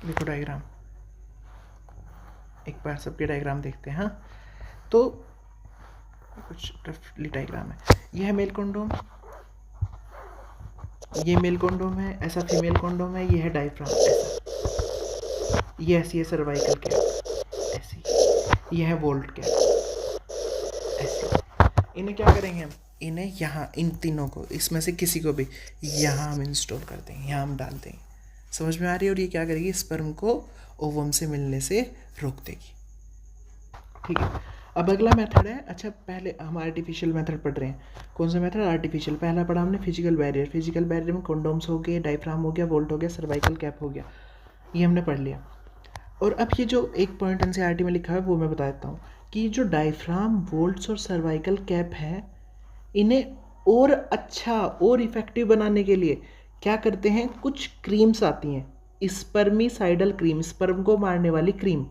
देखो डायग्राम, एक बार सबके डायग्राम देखते हैं। हाँ, तो कुछ रफली डायग्राम है। ये है मेल कॉन्डोम, ये मेल कॉन्डोम है, ऐसा फीमेल कॉन्डोम है, ये है डायफ्राम ऐसा, ये ऐसी है सर्वाइकल कैप ऐसी, ये है वोल्ट कैप ऐसी। इन्हें क्या करेंगे हम, इन्हें यहाँ इन तीनों को, इसमें से किसी को भी यहाँ हम इंस्टॉल कर देंगे, यहाँ हम डाल देंगे। समझ में आ रही है? और ये क्या करेगी, स्पर्म को ओवम से मिलने से रोक देगी। ठीक है, अब अगला मेथड है। अच्छा, पहले हम आर्टिफिशियल मेथड पढ़ रहे हैं। कौन सा मेथड? आर्टिफिशियल। पहला पढ़ा हमने फिजिकल बैरियर। फिजिकल बैरियर में कॉन्डोम्स हो गए, डायफ्राम हो गया, वोल्ट हो गया, सर्वाइकल कैप हो गया, ये हमने पढ़ लिया। और अब ये जो एक पॉइंट एनसीईआरटी में लिखा है वो मैं बता देता हूँ कि जो डायफ्राम, वोल्ट्स और सर्वाइकल कैप है, इन्हें और अच्छा और इफेक्टिव बनाने के लिए क्या करते हैं, कुछ क्रीम्स आती हैं, स्पर्मिसाइडल क्रीम, स्पर्म को मारने वाली क्रीम।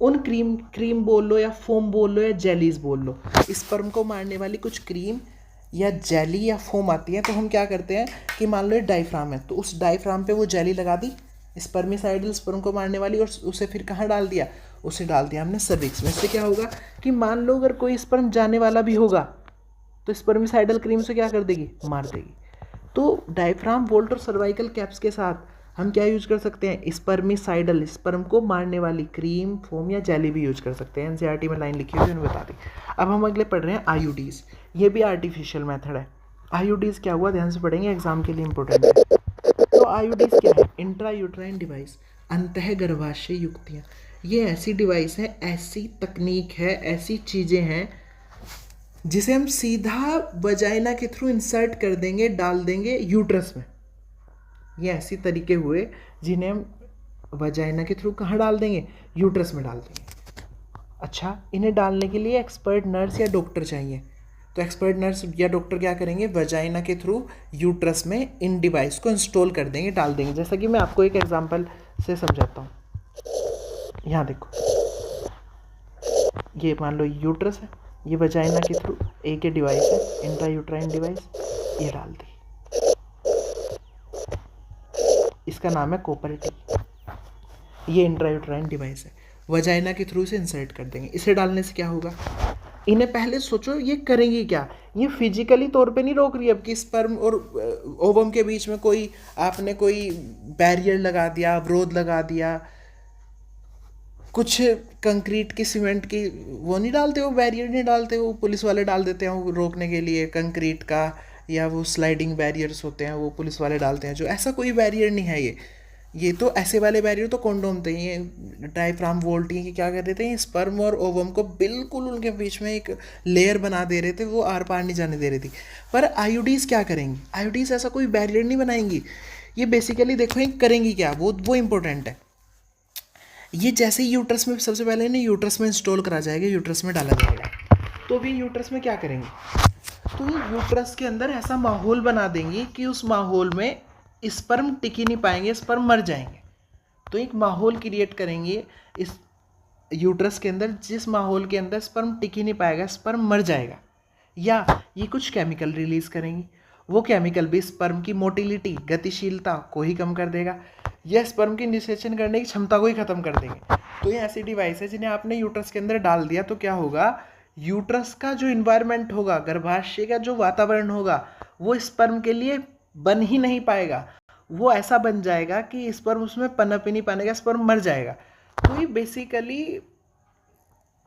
उन क्रीम बोल लो या फोम बोल लो या जेलीज बोल लो, स्पर्म को मारने वाली कुछ क्रीम या जेली या फोम आती है। तो हम क्या करते हैं कि मान लो ये डायफ्राम है, तो उस डायफ्राम पे वो जेली लगा दी स्पर्मिसाइडल, स्पर्म को मारने वाली, और उसे फिर कहाँ डाल दिया, उसे डाल दिया हमने सर्विक्स में। इससे क्या होगा कि मान लो अगर कोई स्पर्म जाने वाला भी होगा तो स्पर्मिसाइडल क्रीम से क्या कर देगी, मार देगी। तो डायफ्राम, वोल्ट और सर्वाइकल कैप्स के साथ हम क्या यूज कर सकते हैं, स्पर्मिसाइडल, स्पर्म को मारने वाली क्रीम, फोम या जेली भी यूज कर सकते हैं। एनसीईआरटी में लाइन लिखी हुई है, बता दी। अब हम अगले पढ़ रहे हैं आईयूडीज। ये भी आर्टिफिशियल मेथड है। आईयूडीज क्या हुआ, ध्यान से पढ़ेंगे, एग्जाम के लिए इंपॉर्टेंट है। तो आईयूडीज क्या है, इंट्रा यूट्राइन डिवाइस, अंतः गर्भाशय युक्तियाँ। ये ऐसी डिवाइस है, ऐसी तकनीक है, ऐसी चीज़ें हैं जिसे हम सीधा वजाइना के थ्रू इंसर्ट कर देंगे, डाल देंगे यूट्रस में। ये ऐसी तरीके हुए जिन्हें हम वजाइना के थ्रू कहाँ डाल देंगे, यूट्रस में डाल देंगे। अच्छा, इन्हें डालने के लिए एक्सपर्ट नर्स या डॉक्टर चाहिए। तो एक्सपर्ट नर्स या डॉक्टर क्या करेंगे, वजाइना के थ्रू यूट्रस में इन डिवाइस को इंस्टॉल कर देंगे, डाल देंगे। जैसा कि मैं आपको एक एग्जांपल से समझाता हूँ। यहाँ देखो, ये मान लो यूट्रस है, ये वजाइना के थ्रू एक ही डिवाइस है, इंट्रा यूट्राइन डिवाइस, ये डाल दी। इसका नाम है कॉपर टी। ये इंट्रा यूट्राइन डिवाइस है, वजाइना के थ्रू से इंसर्ट कर देंगे। इसे डालने से क्या होगा, इन्हें पहले सोचो ये करेंगी क्या। ये फिजिकली तौर पे नहीं रोक रही अब कि स्पर्म और ओवम के बीच में कोई आपने कोई बैरियर लगा दिया, अवरोध लगा दिया, कुछ कंक्रीट की, सीमेंट की वो नहीं डालते, वो बैरियर नहीं डालते, वो पुलिस वाले डाल देते हैं वो रोकने के लिए, कंक्रीट का या वो स्लाइडिंग बैरियर्स होते हैं वो पुलिस वाले डालते हैं। जो ऐसा कोई बैरियर नहीं है ये तो ऐसे वाले बैरियर तो कॉन्डोम थे। ये डायफ्राम, वोल्ट, ये क्या कर देते हैं, स्पर्म और ओवम को बिल्कुल उनके बीच में एक लेयर बना दे रहे थे, वो आर पार नहीं जाने दे रही थी। पर आईयूडीज क्या करेंगी, आईयूडीज ऐसा कोई बैरियर नहीं बनाएंगी। ये बेसिकली देखो ये करेंगी क्या, वो इंपॉर्टेंट है। ये जैसे ही यूट्रस में, सबसे पहले ना यूट्रस में इंस्टॉल करा जाएगा, यूट्रस में डाला जाएगा। तो भी यूट्रस में क्या करेंगे, तो यूट्रस के अंदर ऐसा माहौल बना देंगे कि उस माहौल में स्पर्म टिक ही नहीं पाएंगे, स्पर्म मर जाएंगे। तो एक माहौल क्रिएट करेंगे इस यूट्रस के अंदर, जिस माहौल के अंदर स्पर्म टिक ही नहीं पाएगा, स्पर्म मर जाएगा। या ये कुछ केमिकल रिलीज करेंगी, वो केमिकल भी स्पर्म की मोटिलिटी, गतिशीलता को ही कम कर देगा, या स्पर्म की निषेचन करने की क्षमता को ही खत्म कर देंगे। तो ये ऐसी डिवाइस है जिन्हें आपने यूट्रस के अंदर डाल दिया तो क्या होगा, यूट्रस का जो इन्वायरमेंट होगा, गर्भाशय का जो वातावरण होगा, वो स्पर्म के लिए बन ही नहीं पाएगा। वो ऐसा बन जाएगा कि स्पर्म उसमें पनप ही नहीं पाएगा, स्पर्म मर जाएगा। तो ये बेसिकली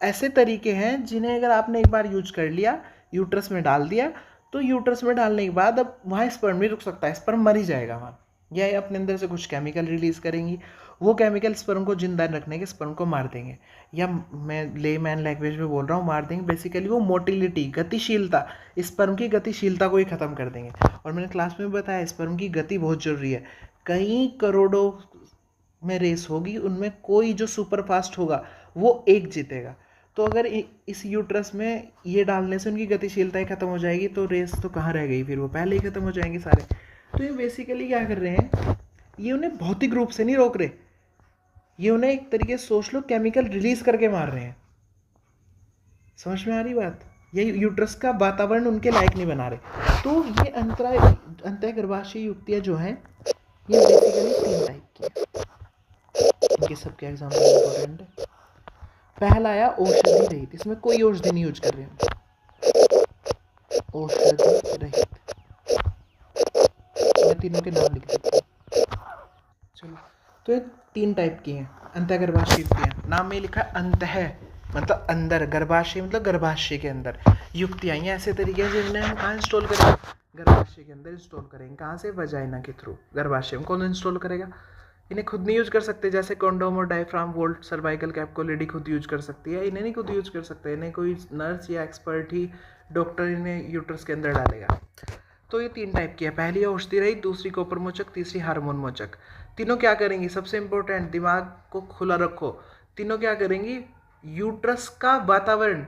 ऐसे तरीके हैं जिन्हें अगर आपने एक बार यूज कर लिया, यूट्रस में डाल दिया, तो यूट्रस में डालने के बाद अब वहाँ स्पर्म नहीं रुक सकता, स्पर्म मर ही जाएगा वहाँ। या अपने अंदर से कुछ केमिकल रिलीज करेंगी, वो केमिकल स्पर्म को जिंदा रखने के, स्पर्म को मार देंगे। या मैं लेमैन लैंग्वेज में बोल रहा हूँ, मार देंगे। बेसिकली वो मोटिलिटी, गतिशीलता, स्पर्म की गतिशीलता को ही खत्म कर देंगे। और मैंने क्लास में बताया स्पर्म की गति बहुत जरूरी है। कई करोड़ों में रेस होगी, उनमें कोई जो सुपर फास्ट होगा वो एक जीतेगा। तो अगर इस यूट्रस में ये डालने से उनकी गतिशीलता ही खत्म हो जाएगी तो रेस तो कहाँ रह गई, फिर वो पहले ही खत्म हो जाएंगे सारे। तो ये बेसिकली क्या कर रहे हैं, ये उन्हें भौतिक रूप से नहीं रोक रहे, ये उन्हें एक तरीके से सोच लो केमिकल रिलीज करके मार रहे हैं। समझ में आ रही बात, ये यूट्रस का वातावरण उनके लायक नहीं बना रहे। तो ये अंतः गर्भाशय युक्तियाँ जो हैं ये बेसिकली 3 टाइप की है। ये सबके एग्जाम्पल इंपॉर्टेंट है। पहला आया औषधि रहित, इसमें कोई औषधि नहीं यूज कर रहे हम, औषधि रहित। मैं तीनों के नाम लिख देता हूँ। चलो, तो ये 3 टाइप की हैं अंतःगर्भाशय युक्तियाँ। नाम में लिखा अंतः मतलब अंदर, गर्भाशय मतलब गर्भाशय के अंदर। युक्तियाँ ये ऐसे तरीके हैं जिन्हें हम कहाँ इंस्टॉल करेंगे, गर्भाशय के अंदर इंस्टॉल करेंगे। कहाँ से, वजाइना के थ्रू। गर्भाशय में कौन इंस्टॉल करेगा, इन्हें खुद नहीं यूज कर सकते, जैसे कॉन्डोम और डायफ्राम वोल्ट सर्वाइकल कैप को लेडी खुद यूज कर सकती है, इन्हें नहीं खुद यूज कर सकते, इन्हें कोई नर्स या एक्सपर्ट ही, डॉक्टर इन्हें यूट्रस के अंदर डालेगा। तो ये 3 टाइप की है, पहली औषधि रहित, दूसरी कॉपर मोचक, तीसरी हार्मोन मोचक। तीनों क्या करेंगी, सबसे इंपॉर्टेंट, दिमाग को खुला रखो, तीनों क्या करेंगी, यूट्रस का वातावरण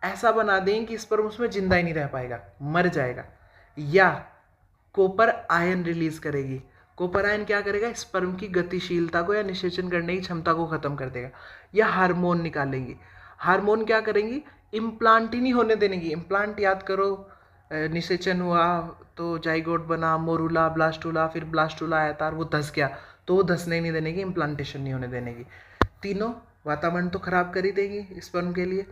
ऐसा बना देंगे कि स्पर्म उसमें जिंदा ही नहीं रह पाएगा, मर जाएगा। या कॉपर आयन रिलीज करेगी। कॉपर आयन क्या करेगा, स्पर्म की गतिशीलता को या निषेचन करने की क्षमता को खत्म कर देगा। या हार्मोन निकालेंगी। हार्मोन क्या करेंगी, इम्प्लांट ही नहीं होने देंगी। इम्प्लांट याद करो, निषेचन हुआ तो जाइगोट बना, मोरूला, ब्लास्टूला, फिर ब्लास्टूला आया था, वो धस गया, तो वो धसने नहीं देने की, इम्प्लांटेशन नहीं होने देने की। तीनों वातावरण तो खराब कर ही देगी स्पर्म के लिए।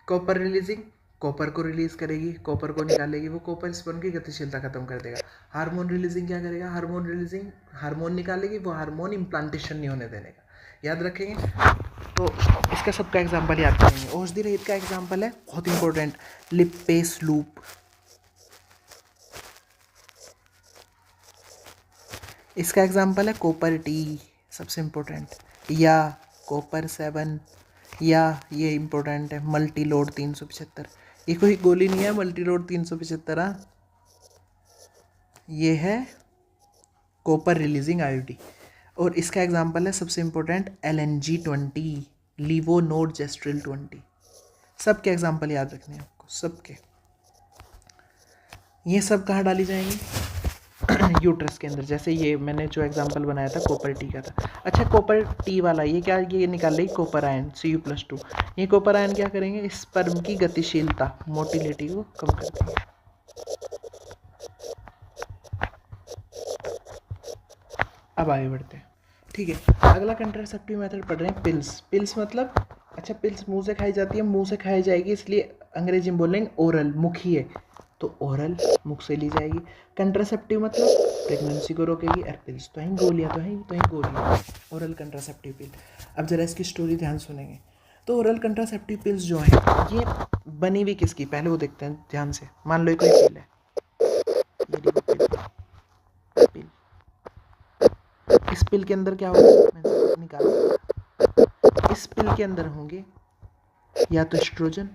कॉपर रिलीजिंग, कॉपर को रिलीज करेगी, कॉपर को निकालेगी, वो कॉपर स्पर्म की गतिशीलता खत्म कर देगा। हार्मोन रिलीजिंग क्या करेगा, हार्मोन रिलीजिंग हार्मोन निकालेगी, वो हार्मोन इम्प्लांटेशन नहीं होने देने का। याद रखेंगे, तो इसका सबका एग्जांपल याद करेंगे। औषधि रहित का एग्जांपल है बहुत इंपॉर्टेंट, लिपेस लूप। इसका एग्जांपल है कॉपर टी, सबसे इंपॉर्टेंट, या कॉपर 7, या ये इंपॉर्टेंट है मल्टी लोड 375। ये कोई गोली नहीं है मल्टी लोड 375, हाँ, ये है कॉपर रिलीजिंग आयोडी। और इसका एग्जांपल है सबसे इंपॉर्टेंट LNG-20, लीवो नोड जेस्ट्रिल 20। सबके एग्जांपल याद रखने हैं आपको, सबके। ये सब कहाँ डाली जाएंगी, यूट्रस के अंदर। जैसे ये मैंने जो एग्जांपल बनाया था कॉपर टी का था। अच्छा, कॉपर टी वाला ये क्या, ये निकाल रही कॉपर आयन Cu+2। ये कॉपर आयन क्या करेंगे, स्पर्म की गतिशीलता, मोटिलिटी को कम कर देंगे। अब आगे बढ़ते हैं, ठीक है। अगला कंट्रासेप्टिव मेथड पढ़ रहे हैं, पिल्स। पिल्स मतलब, अच्छा, पिल्स मुंह से खाई जाती है, मुंह से खाई जाएगी, इसलिए अंग्रेजी में बोलेंगे ओरल, मुखी है, तो ओरल मुख से ली जाएगी। कंट्रासेप्टिव मतलब प्रेगनेंसी को रोकेगी, और पिल्स तो हैं गोलियाँ, तो हैं गोलियाँ, ओरल कंट्रासेप्टिव पिल। अब जरा इसकी स्टोरी ध्यान सुनेंगे। तो ओरल कंट्रासेप्टिव पिल्स जो हैं, ये बनी हुई किसकी, पहले वो देखते हैं ध्यान से। मान लो कोई पिल है, ये देखो पिल, इस पिल के अंदर क्या होगा, मैं निकाल, इस पिल के अंदर होंगे या तो एस्ट्रोजन,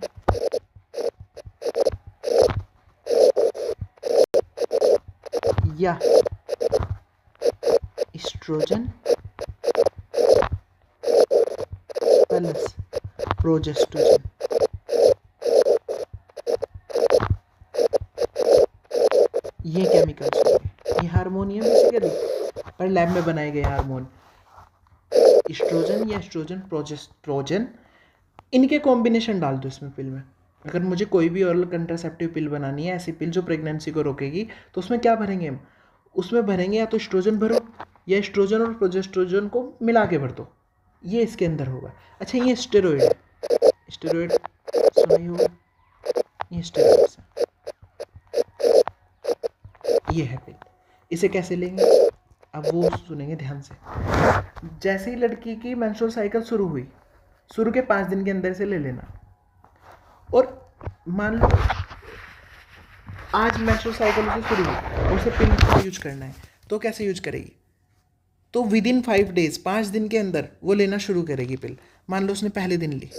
या एस्ट्रोजन प्लस प्रोजेस्ट्रोजन। ये केमिकल्स होंगे, ये हार्मोनियम बेसिकली, पर लैब में बनाए गए हार्मोन। एस्ट्रोजन या एस्ट्रोजन प्रोजेस्ट्रोजन, इनके कॉम्बिनेशन डाल दो इसमें पिल में। अगर मुझे कोई भी ओरल कंट्रासेप्टिव पिल बनानी है, ऐसी पिल जो प्रेगनेंसी को रोकेगी, तो उसमें क्या भरेंगे हम, उसमें भरेंगे या तो एस्ट्रोजन भरो, या एस्ट्रोजन और प्रोजेस्ट्रोजन को मिला के भर दो, ये इसके अंदर होगा। अच्छा, ये स्टेरॉइड है, स्टेरॉइड सुना ही होगा, ये स्टेरॉइड है, ये है पिल। इसे कैसे लेंगे, अब वो सुनेंगे ध्यान से। जैसे ही लड़की की मेंस्ट्रुअल साइकिल शुरू हुई, शुरू के 5 दिन के अंदर से ले लेना। और मान लो आज मेंस्ट्रुअल साइकिल उसे शुरू हुई, उसे पिल यूज करना है, तो कैसे यूज करेगी, तो विद इन 5 डेज, 5 दिन के अंदर वो लेना शुरू करेगी पिल। मान लो उसने पहले दिन ली,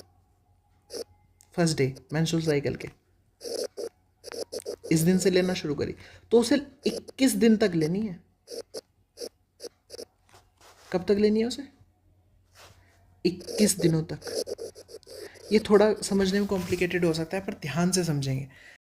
फर्स्ट डे मेंस्ट्रुअल साइकिल के, इस दिन से लेना शुरू करी, तो उसे 21 दिन तक लेनी है। कब तक लेनी है उसे, 21 दिनों तक। ये थोड़ा समझने में कॉम्प्लिकेटेड हो सकता है, पर ध्यान से समझेंगे।